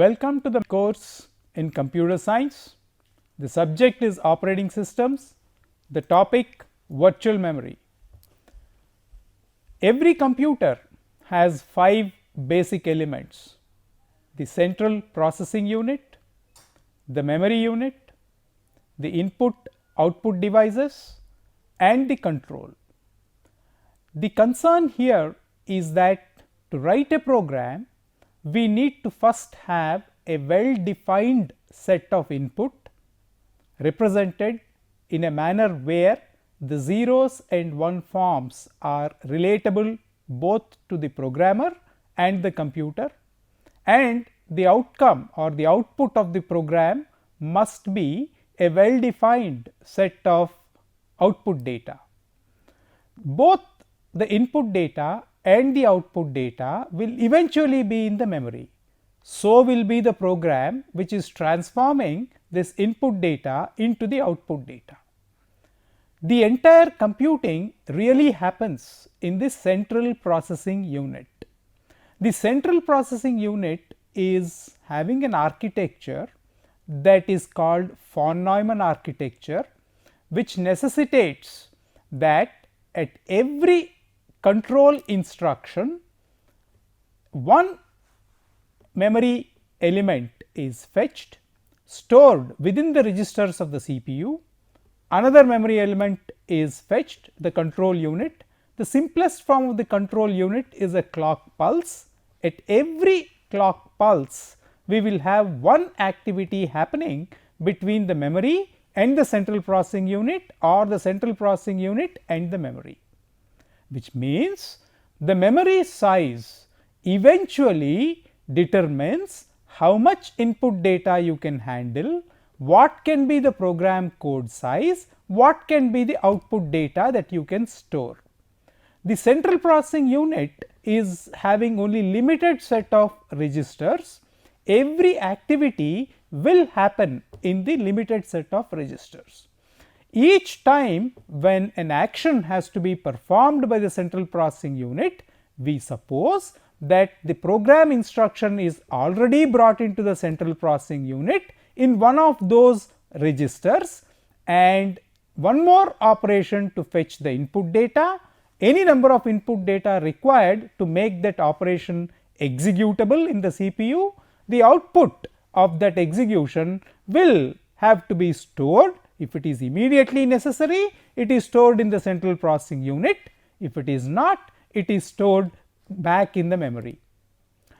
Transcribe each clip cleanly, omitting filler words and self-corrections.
Welcome to the course in computer science. The subject is operating systems, the topic virtual memory. Every computer has 5 basic elements: the central processing unit, the memory unit, the input output devices and the control. The concern here is that to write a program, we need to first have a well defined set of input represented in a manner where the zeros and one forms are relatable both to the programmer and the computer, and the outcome or the output of the program must be a well defined set of output data. Both the input data and the output data will eventually be in the memory. So will be the program which is transforming this input data into the output data. The entire computing really happens in this central processing unit. The central processing unit is having an architecture that is called von Neumann architecture, which necessitates that at every control instruction one memory element is fetched, stored within the registers of the CPU, another memory element is fetched, the control unit. The simplest form of the control unit is a clock pulse. At every clock pulse we will have one activity happening between the memory and the central processing unit, or the central processing unit and the memory, which means the memory size eventually determines how much input data you can handle, what can be the program code size, what can be the output data that you can store. The central processing unit is having only limited set of registers. Every activity will happen in the limited set of registers. Each time when an action has to be performed by the central processing unit, we suppose that the program instruction is already brought into the central processing unit in one of those registers, and one more operation to fetch the input data, any number of input data required to make that operation executable in the CPU. The output of that execution will have to be stored. If it is immediately necessary, it is stored in the central processing unit. If it is not, it is stored back in the memory.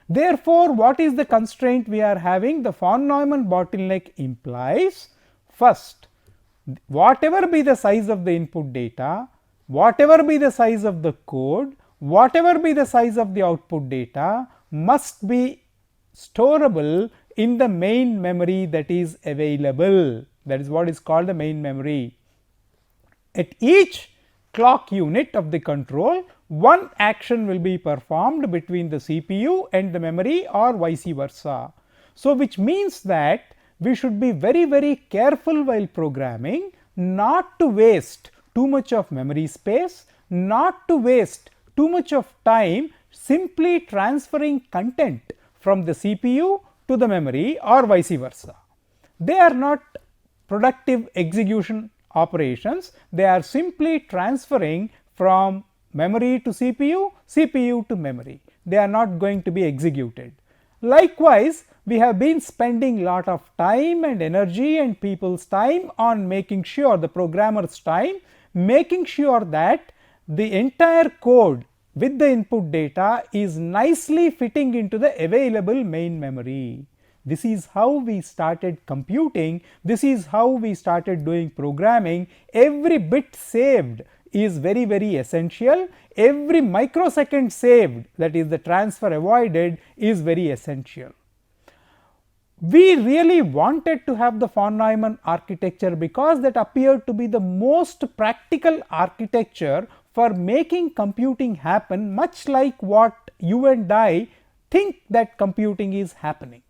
Therefore, what is the constraint we are having? The von Neumann bottleneck implies, first, whatever be the size of the input data, whatever be the size of the code, whatever be the size of the output data, must be storable in the main memory that is available. That is what is called the main memory. At each clock unit of the control, one action will be performed between the CPU and the memory, or vice versa. So, which means that we should be very careful while programming not to waste too much of memory space, not to waste too much of time simply transferring content from the CPU to the memory, or vice versa. They are not productive execution operations, they are simply transferring from memory to CPU, CPU to memory. They are not going to be executed. Likewise, we have been spending lot of time and energy and people's time on making sure, the programmer's time, making sure that the entire code with the input data is nicely fitting into the available main memory. This is how we started computing, this is how we started doing programming. Every bit saved is very essential, every microsecond saved, that is the transfer avoided, is very essential. We really wanted to have the von Neumann architecture because that appeared to be the most practical architecture for making computing happen, much like what you and I think that computing is happening.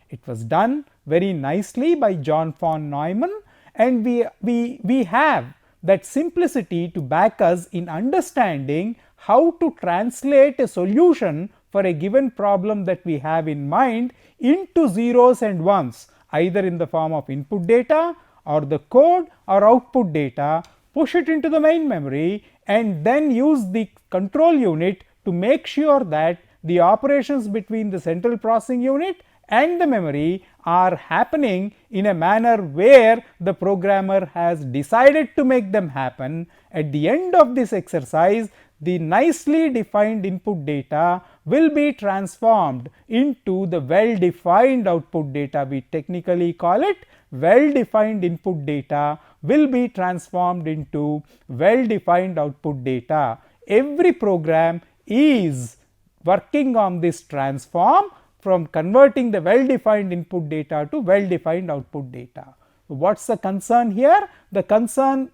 It was done very nicely by John von Neumann, and we have that simplicity to back us in understanding how to translate a solution for a given problem that we have in mind into zeros and ones, either in the form of input data or the code or output data, push it into the main memory, and then use the control unit to make sure that the operations between the central processing unit and the memory are happening in a manner where the programmer has decided to make them happen. At the end of this exercise, the nicely defined input data will be transformed into the well defined output data. We technically call it well defined input data will be transformed into well defined output data. Every program is working on this transform from converting the well defined input data to well defined output data. What is the concern here? The concern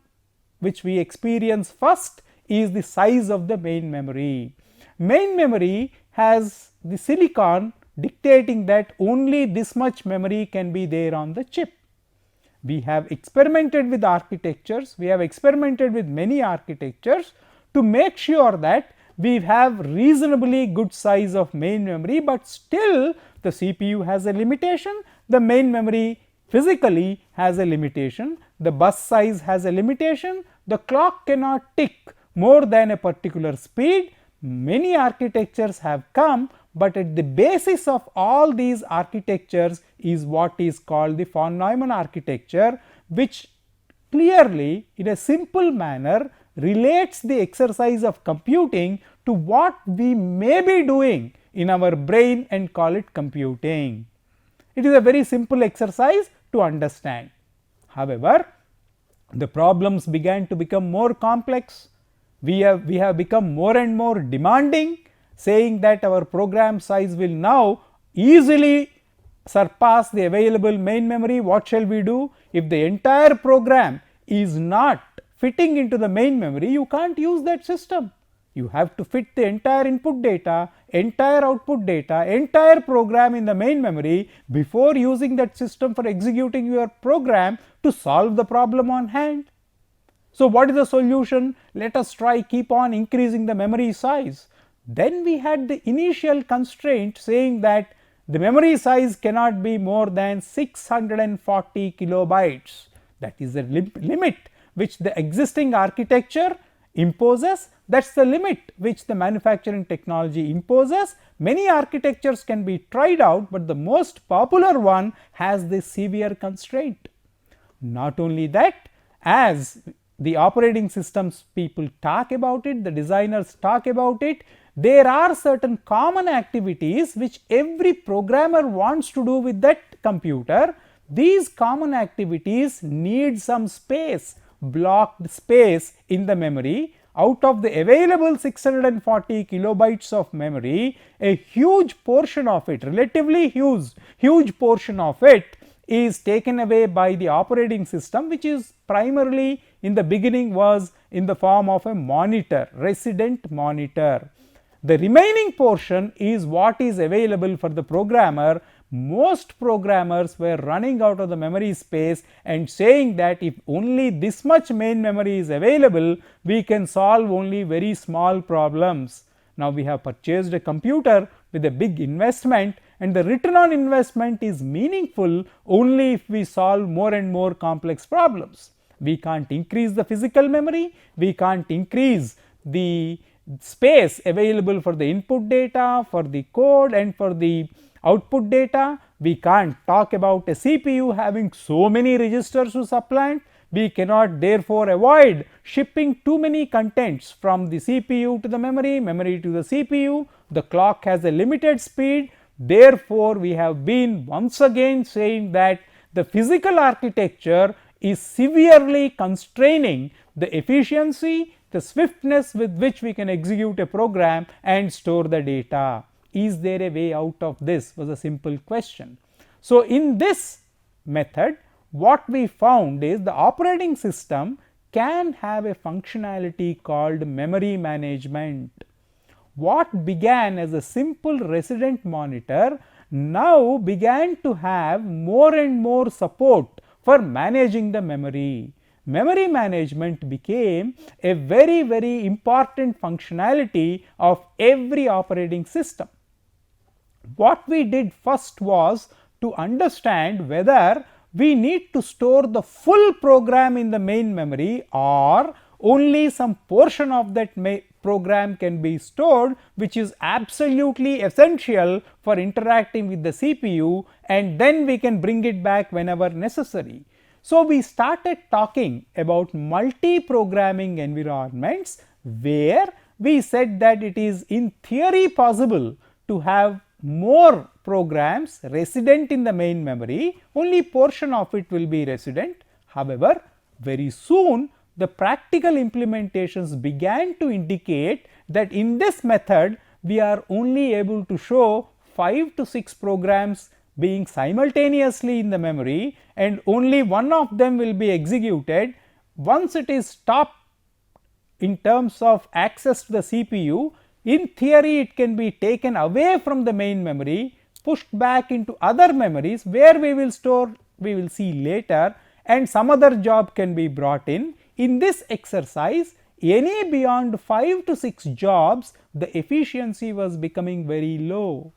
which we experience first is the size of the main memory. Main memory has the silicon dictating that only this much memory can be there on the chip. We have experimented with architectures, we have experimented with many architectures to make sure that we have reasonably good size of main memory, but still the CPU has a limitation, the main memory physically has a limitation, the bus size has a limitation, the clock cannot tick more than a particular speed. Many architectures have come, but at the basis of all these architectures is what is called the von Neumann architecture, which clearly in a simple manner relates the exercise of computing to what we may be doing in our brain and call it computing. It is a very simple exercise to understand. However, the problems began to become more complex. We have become more and more demanding, saying that our program size will now easily surpass the available main memory. What shall we do? If the entire program is not fitting into the main memory, you can't use that system. You have to fit the entire input data, entire output data, entire program in the main memory before using that system for executing your program to solve the problem on hand. So, what is the solution? Let us try keep on increasing the memory size. Then we had the initial constraint saying that the memory size cannot be more than 640 kilobytes. That is the limit which the existing architecture imposes. That is the limit which the manufacturing technology imposes. Many architectures can be tried out, but the most popular one has this severe constraint. Not only that, as the operating systems people talk about it, the designers talk about it, there are certain common activities which every programmer wants to do with that computer. These common activities need some space, blocked space in the memory. Out of the available 640 kilobytes of memory, a huge portion of it, relatively huge portion of it is taken away by the operating system, which is primarily in the beginning was in the form of a monitor, resident monitor. The remaining portion is what is available for the programmer. Most programmers were running out of the memory space and saying that if only this much main memory is available, we can solve only very small problems. Now we have purchased a computer with a big investment, and the return on investment is meaningful only if we solve more and more complex problems. We can't increase the physical memory, we can't increase the space available for the input data, for the code and for the output data. We can't talk about a CPU having so many registers to supplant. We cannot therefore avoid shipping too many contents from the CPU to the memory, memory to the CPU. The clock has a limited speed. Therefore, we have been once again saying that the physical architecture is severely constraining the efficiency, the swiftness with which we can execute a program and store the data. Is there a way out of this? Was a simple question. So, in this method, what we found is the operating system can have a functionality called memory management. What began as a simple resident monitor now began to have more and more support for managing the memory. Memory management became a very important functionality of every operating system. what we did first was to understand whether we need to store the full program in the main memory or only some portion of that program can be stored, which is absolutely essential for interacting with the CPU, and then we can bring it back whenever necessary. So, we started talking about multi-programming environments where we said that it is in theory possible to have more programs resident in the main memory, only portion of it will be resident. However, very soon the practical implementations began to indicate that in this method we are only able to show 5 to 6 programs being simultaneously in the memory, and only one of them will be executed. Once it is stopped in terms of access to the CPU, in theory it can be taken away from the main memory, pushed back into other memories where we will store, we will see later, and some other job can be brought in. In this exercise, any beyond 5 to 6 jobs, the efficiency was becoming very low.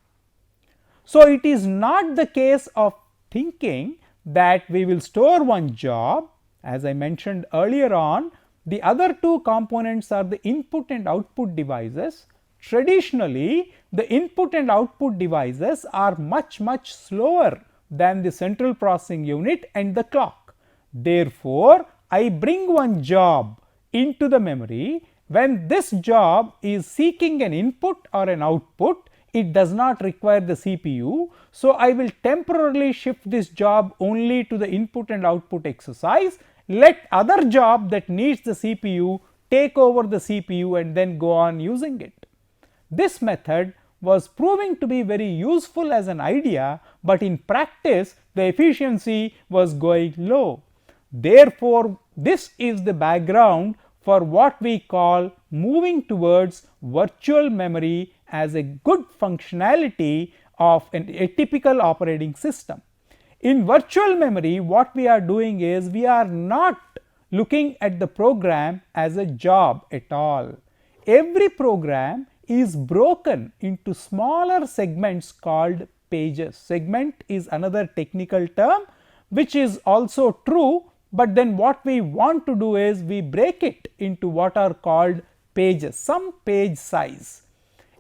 So, it is not the case of thinking that we will store one job. As I mentioned earlier on, the other two components are the input and output devices. Traditionally, the input and output devices are much slower than the central processing unit and the clock. Therefore, I bring one job into the memory. When this job is seeking an input or an output, it does not require the CPU. So, I will temporarily shift this job only to the input and output exercise. Let other job that needs the CPU take over the CPU and then go on using it. This method was proving to be very useful as an idea, but in practice the efficiency was going low. Therefore, this is the background for what we call moving towards virtual memory as a good functionality of a typical operating system. In virtual memory, what we are doing is we are not looking at the program as a job at all. Every program is broken into smaller segments called pages. Segment is another technical term which is also true, but then what we want to do is we break it into what are called pages, some page size.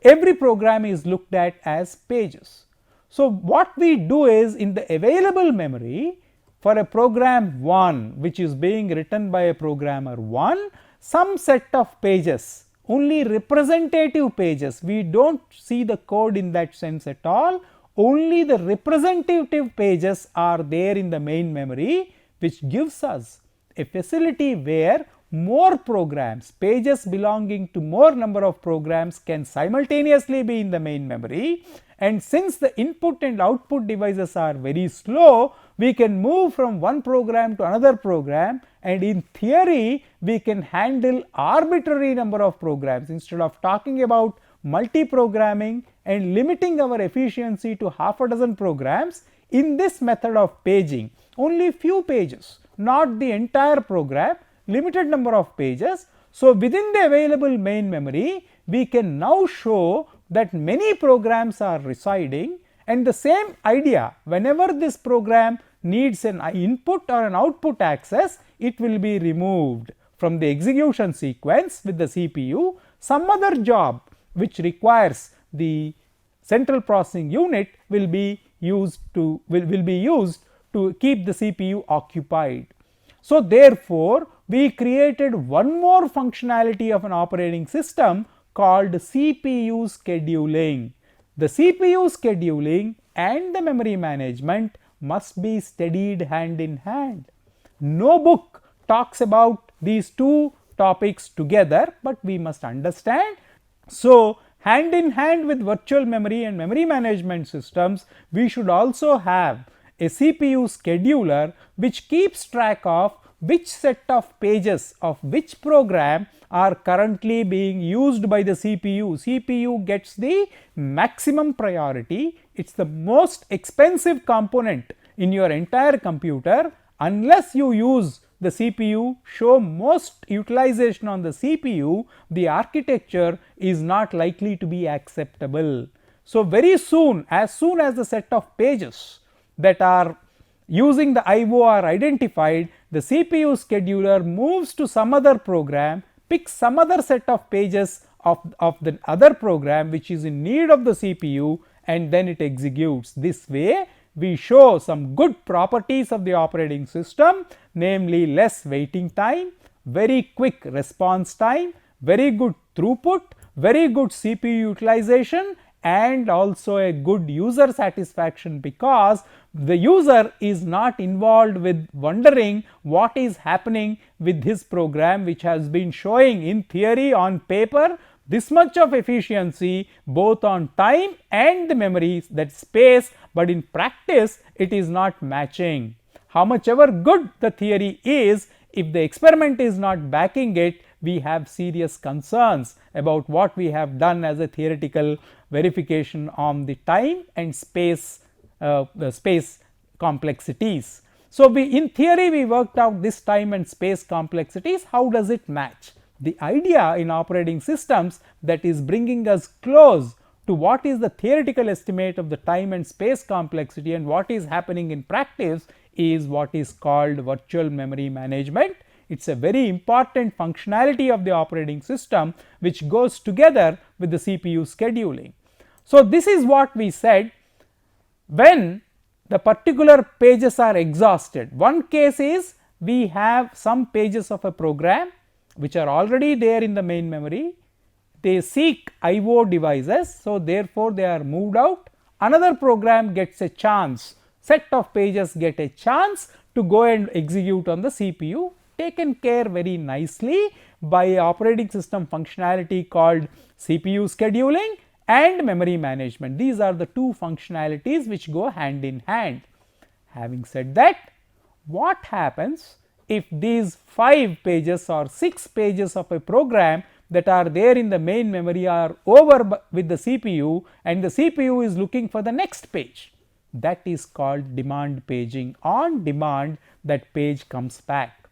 Every program is looked at as pages. So, what we do is in the available memory for a program 1 which is being written by a programmer 1, some set of pages, only representative pages, we do not see the code in that sense at all, only the representative pages are there in the main memory, which gives us a facility where more programs, pages belonging to more number of programs can simultaneously be in the main memory, and since the input and output devices are very slow, we can move from one program to another program, and in theory we can handle arbitrary number of programs instead of talking about multi-programming and limiting our efficiency to half a dozen programs. In this method of paging, only few pages, not the entire program, limited number of pages. So, within the available main memory, we can now show that many programs are residing, and the same idea, whenever this program needs an input or an output access, it will be removed from the execution sequence with the CPU. Some other job which requires the central processing unit will be used to keep the CPU occupied. So, therefore, we created one more functionality of an operating system called CPU scheduling. The CPU scheduling and the memory management must be studied hand in hand. No book talks about these two topics together, but we must understand. So, hand in hand with virtual memory and memory management systems, we should also have a CPU scheduler which keeps track of which set of pages of which program are currently being used by the CPU. CPU gets the maximum priority. It is the most expensive component in your entire computer. Unless you use the CPU, show most utilization on the CPU, the architecture is not likely to be acceptable. So, very soon as the set of pages that are using the IO are identified, the CPU scheduler moves to some other program, picks some other set of pages of the other program which is in need of the CPU, and then it executes. This way we show some good properties of the operating system, namely less waiting time, very quick response time, very good throughput, very good CPU utilization, and also a good user satisfaction, because the user is not involved with wondering what is happening with his program, which has been showing in theory on paper this much of efficiency both on time and the memory, that space, but in practice it is not matching. How much ever good the theory is, if the experiment is not backing it, we have serious concerns about what we have done as a theoretical verification on the time and space complexities. So, in theory we worked out this time and space complexities. How does it match? The idea in operating systems that is bringing us close to what is the theoretical estimate of the time and space complexity and what is happening in practice is what is called virtual memory management. It is a very important functionality of the operating system which goes together with the CPU scheduling. So, this is what we said when the particular pages are exhausted. One case is we have some pages of a program which are already there in the main memory, they seek IO devices. So, therefore, they are moved out, another program gets a chance, set of pages get a chance to go and execute on the CPU, taken care very nicely by operating system functionality called CPU scheduling and memory management. These are the two functionalities which go hand in hand. Having said that, what happens if these 5 pages or 6 pages of a program that are there in the main memory are over with the CPU and the CPU is looking for the next page? That is called demand paging. On demand, that page comes back.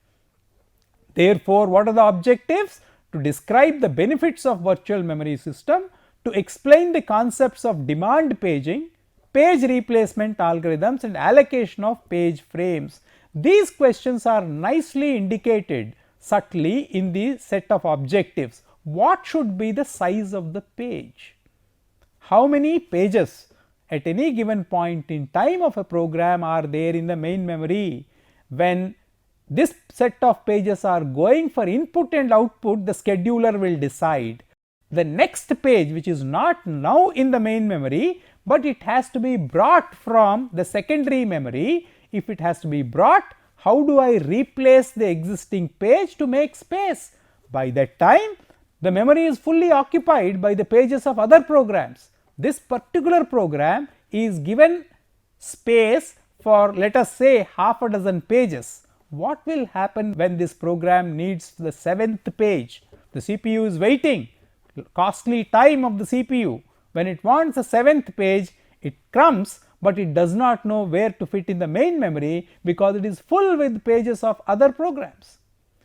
Therefore, what are the objectives? To describe the benefits of virtual memory system, to explain the concepts of demand paging, page replacement algorithms, and allocation of page frames. These questions are nicely indicated subtly in the set of objectives. What should be the size of the page? How many pages at any given point in time of a program are there in the main memory? When this set of pages are going for input and output, the scheduler will decide the next page, which is not now in the main memory, but it has to be brought from the secondary memory. If it has to be brought, how do I replace the existing page to make space? By that time, the memory is fully occupied by the pages of other programs. This particular program is given space for, let us say, half a dozen pages. What will happen when this program needs the 7th page? The CPU is waiting, costly time of the CPU. When it wants the 7th page, it comes, but it does not know where to fit in the main memory because it is full with pages of other programs.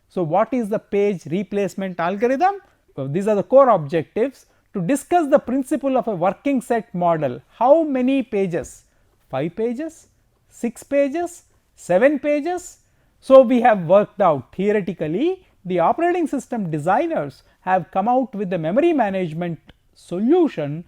So, what is the page replacement algorithm? These are the core objectives. To discuss the principle of a working set model, how many pages? 5 pages, 6 pages, 7 pages? So, we have worked out theoretically, the operating system designers have come out with the memory management solution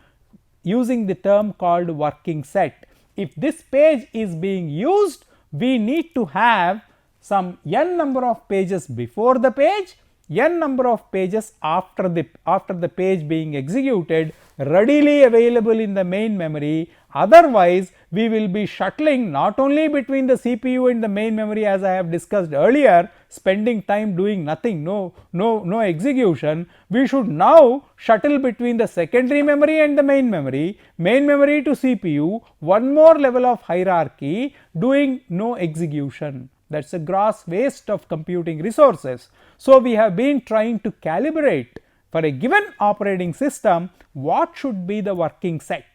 using the term called working set. If this page is being used, we need to have some n number of pages before the page, n number of pages after the page being executed, readily available in the main memory. Otherwise, we will be shuttling not only between the CPU and the main memory, as I have discussed earlier, spending time doing nothing, no execution. We should now shuttle between the secondary memory and the main memory to CPU, one more level of hierarchy, doing no execution. That is a gross waste of computing resources. So, we have been trying to calibrate for a given operating system what should be the working set.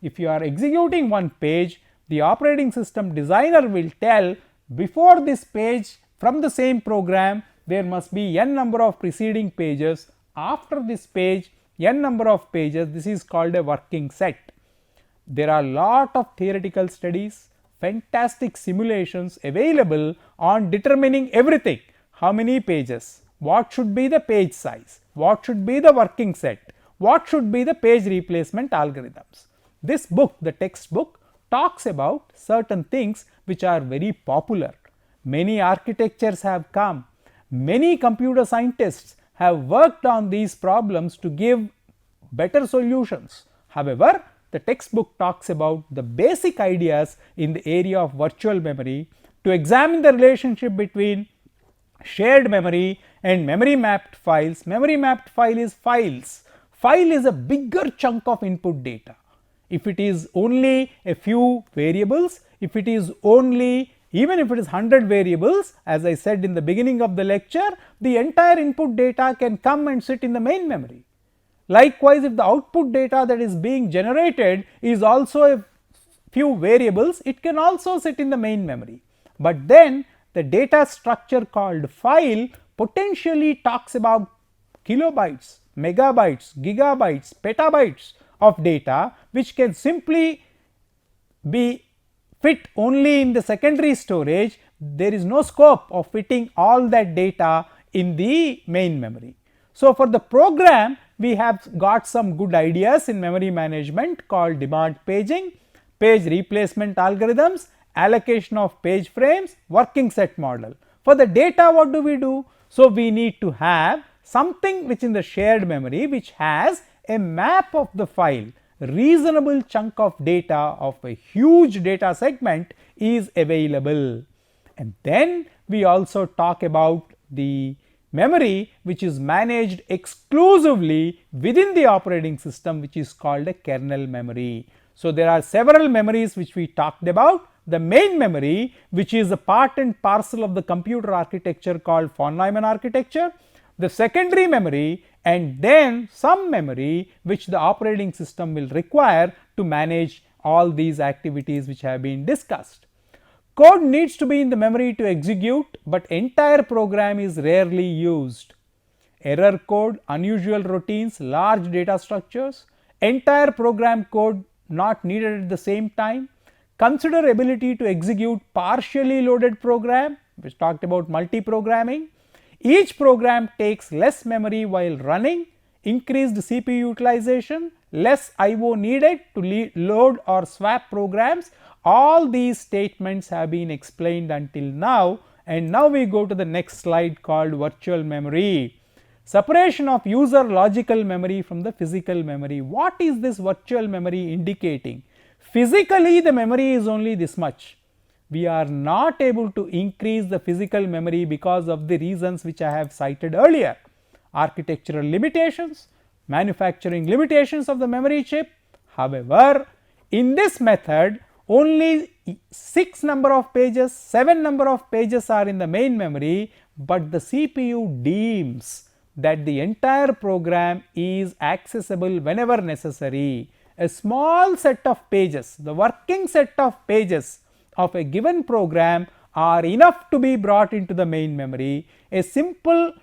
If you are executing one page, the operating system designer will tell, before this page from the same program there must be n number of preceding pages, after this page n number of pages. This is called a working set. There are a lot of theoretical studies, fantastic simulations available on determining everything. How many pages, what should be the page size, what should be the working set, what should be the page replacement algorithms. This book, the textbook, talks about certain things which are very popular. Many architectures have come, many computer scientists have worked on these problems to give better solutions. However, the textbook talks about the basic ideas in the area of virtual memory to examine the relationship between shared memory and memory mapped files. Memory mapped file is files. File is a bigger chunk of input data. If it is only a few variables, if it is only, even if it is 100 variables, as I said in the beginning of the lecture, the entire input data can come and sit in the main memory. Likewise, if the output data that is being generated is also a few variables, it can also sit in the main memory. But then the data structure called file potentially talks about kilobytes, megabytes, gigabytes, petabytes of data, which can simply be fit only in the secondary storage. There is no scope of fitting all that data in the main memory. So, for the program, we have got some good ideas in memory management called demand paging, page replacement algorithms, allocation of page frames, working set model. For the data, what do we do? So, we need to have something which in the shared memory which has a map of the file. Reasonable chunk of data of a huge data segment is available. And then we also talk about the memory which is managed exclusively within the operating system, which is called a kernel memory. So, there are several memories which we talked about. The main memory, which is a part and parcel of the computer architecture called von Neumann architecture, the secondary memory, and then some memory which the operating system will require to manage all these activities which have been discussed. Code needs to be in the memory to execute, but entire program is rarely used. Error code, unusual routines, large data structures, entire program code not needed at the same time. Consider ability to execute partially loaded program, which talked about multi-programming. Each program takes less memory while running, increased CPU utilization, less I/O needed to load or swap programs. All these statements have been explained until now, and now we go to the next slide called virtual memory. Separation of user logical memory from the physical memory. What is this virtual memory indicating? Physically, the memory is only this much. We are not able to increase the physical memory because of the reasons which I have cited earlier. Architectural limitations, manufacturing limitations of the memory chip. However, in this method, only 6 number of pages, 7 number of pages are in the main memory, but the CPU deems that the entire program is accessible whenever necessary. A small set of pages, the working set of pages of a given program are enough to be brought into the main memory. A simple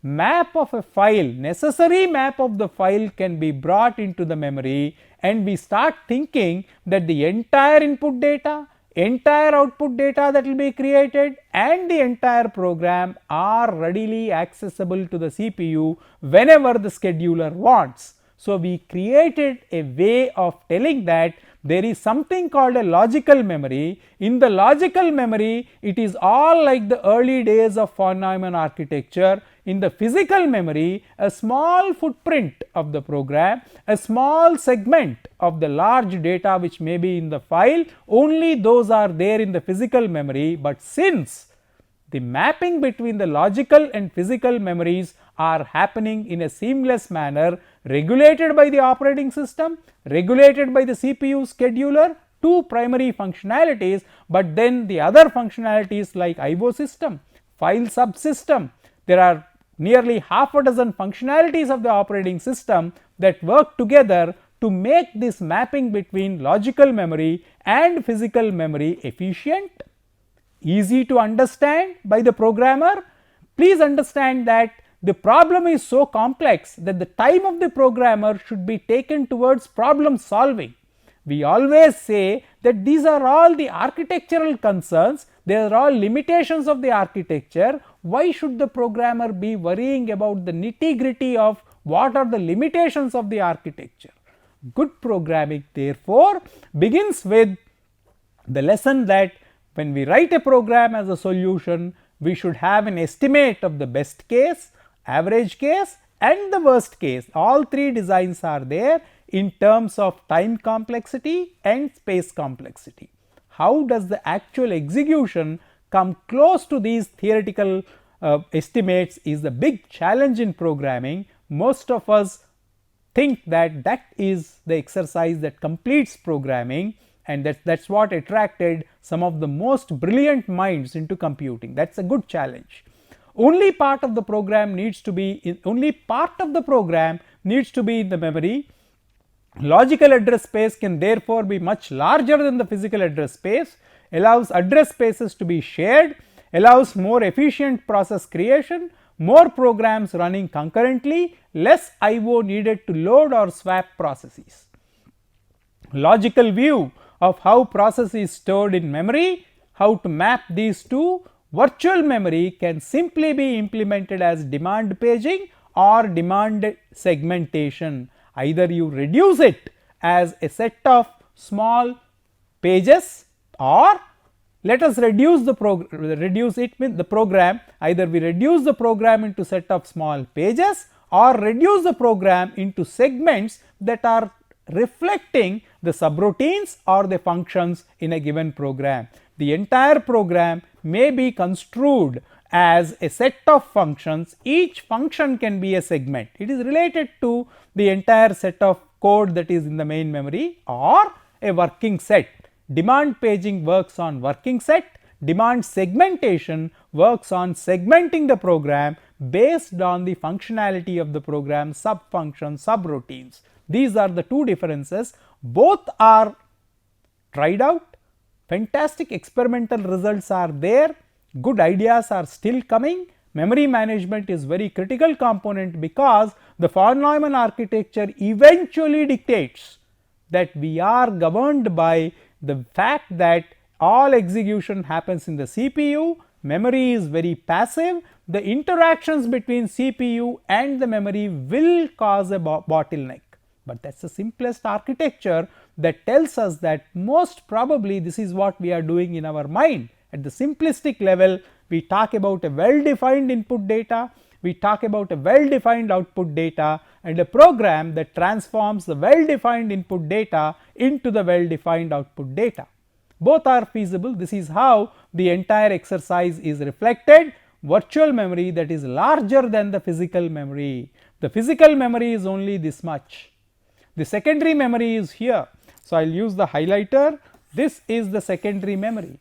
map of a file, necessary map of the file can be brought into the memory, and we start thinking that the entire input data, entire output data that will be created and the entire program are readily accessible to the CPU whenever the scheduler wants. So, we created a way of telling that there is something called a logical memory. In the logical memory, it is all like the early days of von Neumann architecture. In the physical memory, a small footprint of the program, a small segment of the large data which may be in the file, only those are there in the physical memory. But since the mapping between the logical and physical memories are happening in a seamless manner, regulated by the operating system, regulated by the CPU scheduler, two primary functionalities, but then the other functionalities like I/O system, file subsystem. There are nearly half a dozen functionalities of the operating system that work together to make this mapping between logical memory and physical memory efficient, easy to understand by the programmer. Please understand that the problem is so complex that the time of the programmer should be taken towards problem solving. We always say that these are all the architectural concerns, they are all limitations of the architecture. Why should the programmer be worrying about the nitty-gritty of what are the limitations of the architecture? Good programming therefore begins with the lesson that when we write a program as a solution, we should have an estimate of the best case, average case and the worst case. All three designs are there in terms of time complexity and space complexity. How does the actual execution come close to these theoretical estimates is the big challenge in programming. Most of us think that that is the exercise that completes programming, and that's what attracted some of the most brilliant minds into computing. That's a good challenge. Only part of the program needs to be in the memory. Logical address space can therefore be much larger than the physical address space, allows address spaces to be shared, allows more efficient process creation, more programs running concurrently, less I/O needed to load or swap processes. Logical view of how process is stored in memory, how to map these two. Virtual memory can simply be implemented as demand paging or demand segmentation. Either you reduce it as a set of small pages, or let us reduce the program, either we reduce the program into set of small pages or reduce the program into segments that are reflecting the subroutines or the functions in a given program. The entire program may be construed as a set of functions. Each function can be a segment. It is related to the entire set of code that is in the main memory or a working set. Demand paging works on working set, demand segmentation works on segmenting the program based on the functionality of the program, sub-functions, subroutines. These are the two differences. Both are tried out, fantastic experimental results are there, good ideas are still coming. Memory management is very critical component because the von Neumann architecture eventually dictates that we are governed by the fact that all execution happens in the CPU, memory is very passive, the interactions between CPU and the memory will cause a bottleneck. But that is the simplest architecture that tells us that most probably this is what we are doing in our mind. At the simplistic level, we talk about a well defined input data, we talk about a well defined output data and a program that transforms the well defined input data into the well defined output data. Both are feasible. This is how the entire exercise is reflected. Virtual memory that is larger than the physical memory. The physical memory is only this much. The secondary memory is here. So, I will use the highlighter. This is the secondary memory.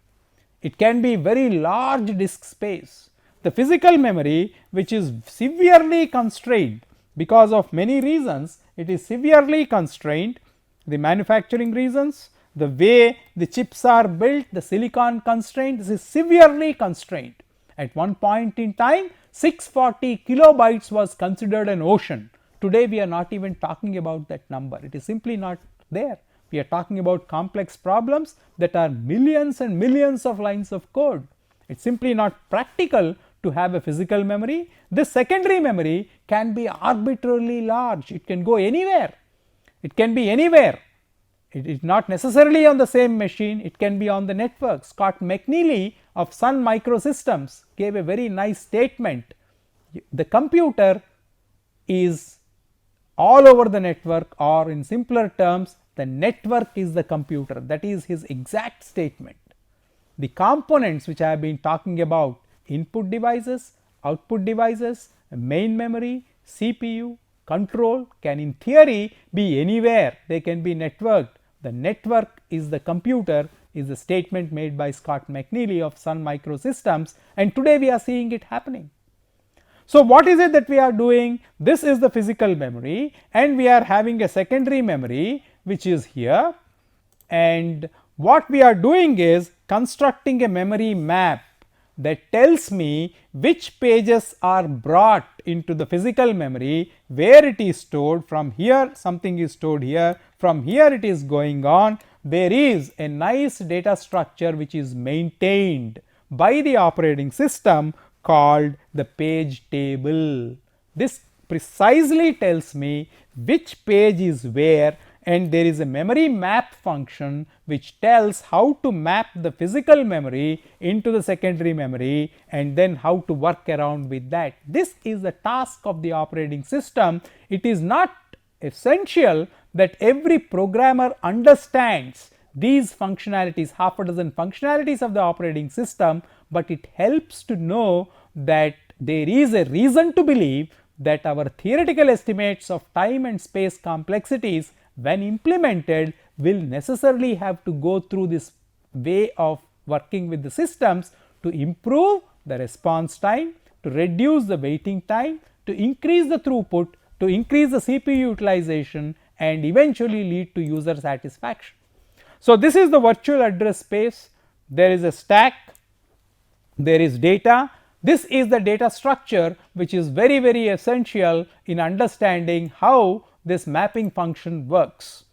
It can be very large disk space. The physical memory, which is severely constrained because of many reasons, it is severely constrained. The manufacturing reasons, the way the chips are built, the silicon constraint, this is severely constrained. At one point in time, 640 kilobytes was considered an ocean. Today, we are not even talking about that number. It is simply not there. We are talking about complex problems that are millions and millions of lines of code. It is simply not practical to have a physical memory. This secondary memory can be arbitrarily large. It can go anywhere. It can be anywhere. It is not necessarily on the same machine. It can be on the network. Scott McNealy of Sun Microsystems gave a very nice statement. The computer is all over the network, or in simpler terms, the network is the computer. That is his exact statement. The components which I have been talking about, input devices, output devices, main memory, CPU, control, can in theory be anywhere. They can be networked. The network is the computer is a statement made by Scott McNealy of Sun Microsystems, and today we are seeing it happening. So, what is it that we are doing? This is the physical memory, and we are having a secondary memory which is here, and what we are doing is constructing a memory map that tells me which pages are brought into the physical memory, where it is stored. From here something is stored here, from here it is going on. There is a nice data structure which is maintained by the operating system called the page table. This precisely tells me which page is where, and there is a memory map function which tells how to map the physical memory into the secondary memory and then how to work around with that. This is the task of the operating system. It is not essential that every programmer understands these functionalities, half a dozen functionalities of the operating system, but it helps to know that there is a reason to believe that our theoretical estimates of time and space complexities, when implemented, will necessarily have to go through this way of working with the systems to improve the response time, to reduce the waiting time, to increase the throughput, to increase the CPU utilization, and eventually lead to user satisfaction. So, this is the virtual address space. There is a stack, there is data. This is the data structure which is very, very essential in understanding how this mapping function works.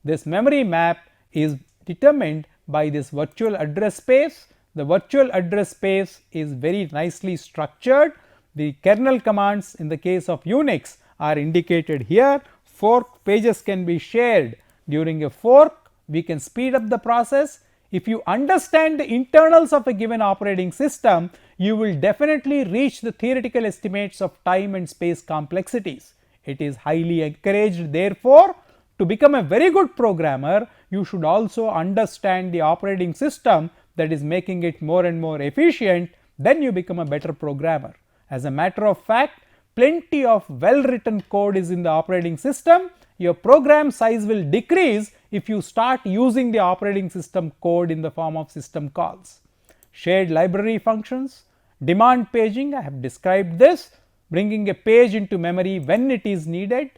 This memory map is determined by this virtual address space. The virtual address space is very nicely structured. The kernel commands in the case of Unix are indicated here. Fork pages can be shared. During a fork, we can speed up the process. If you understand the internals of a given operating system, you will definitely reach the theoretical estimates of time and space complexities. It is highly encouraged, therefore, to become a very good programmer, you should also understand the operating system that is making it more and more efficient. Then you become a better programmer. As a matter of fact, plenty of well written code is in the operating system. Your program size will decrease if you start using the operating system code in the form of system calls. Shared library functions, demand paging, I have described this, bringing a page into memory when it is needed.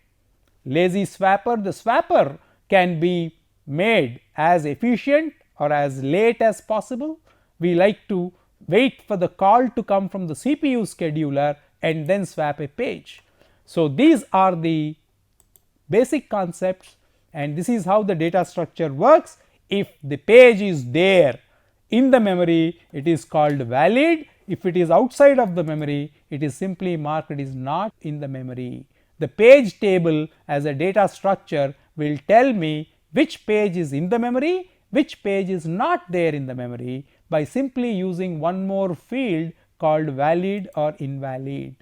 Lazy swapper, the swapper can be made as efficient or as late as possible. We like to wait for the call to come from the CPU scheduler and then swap a page. So, these are the basic concepts, and this is how the data structure works. If the page is there in the memory, it is called valid. If it is outside of the memory, it is simply marked it is not in the memory. The page table as a data structure will tell me which page is in the memory, which page is not there in the memory, by simply using one more field called valid or invalid.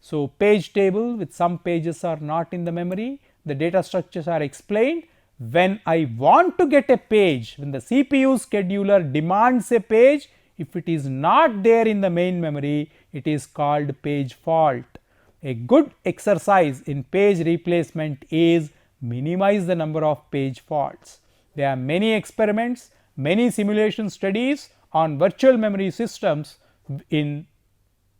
So, page table with some pages are not in the memory, the data structures are explained. When I want to get a page, when the CPU scheduler demands a page, if it is not there in the main memory, it is called page fault. A good exercise in page replacement is minimize the number of page faults. There are many experiments, many simulation studies on virtual memory systems in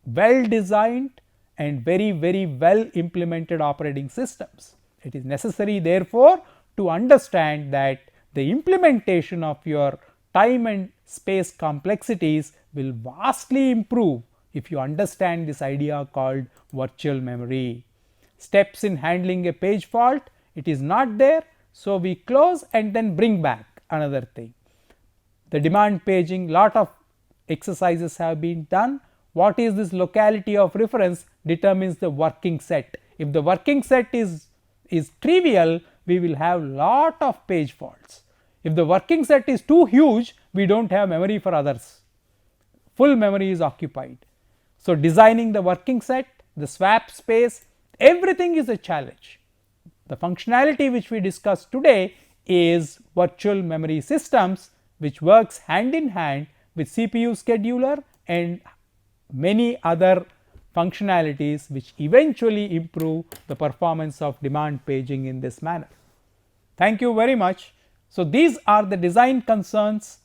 well designed and very well implemented operating systems. It is necessary therefore to understand that the implementation of your time and space complexities will vastly improve if you understand this idea called virtual memory. Steps in handling a page fault, it is not there, so we close and then bring back another thing. The demand paging, lot of exercises have been done. What is this locality of reference determines the working set. If the working set is trivial, we will have lot of page faults. If the working set is too huge, we do not have memory for others. Full memory is occupied. So, designing the working set, the swap space, everything is a challenge. The functionality which we discussed today is virtual memory systems, which works hand in hand with CPU scheduler and many other functionalities which eventually improve the performance of demand paging in this manner. Thank you very much. So, these are the design concerns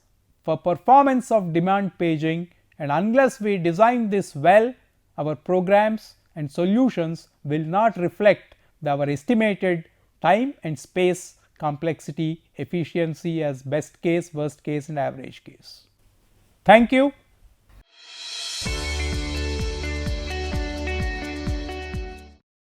for performance of demand paging, and unless we design this well, our programs and solutions will not reflect our estimated time and space complexity efficiency as best case, worst case and average case. Thank you.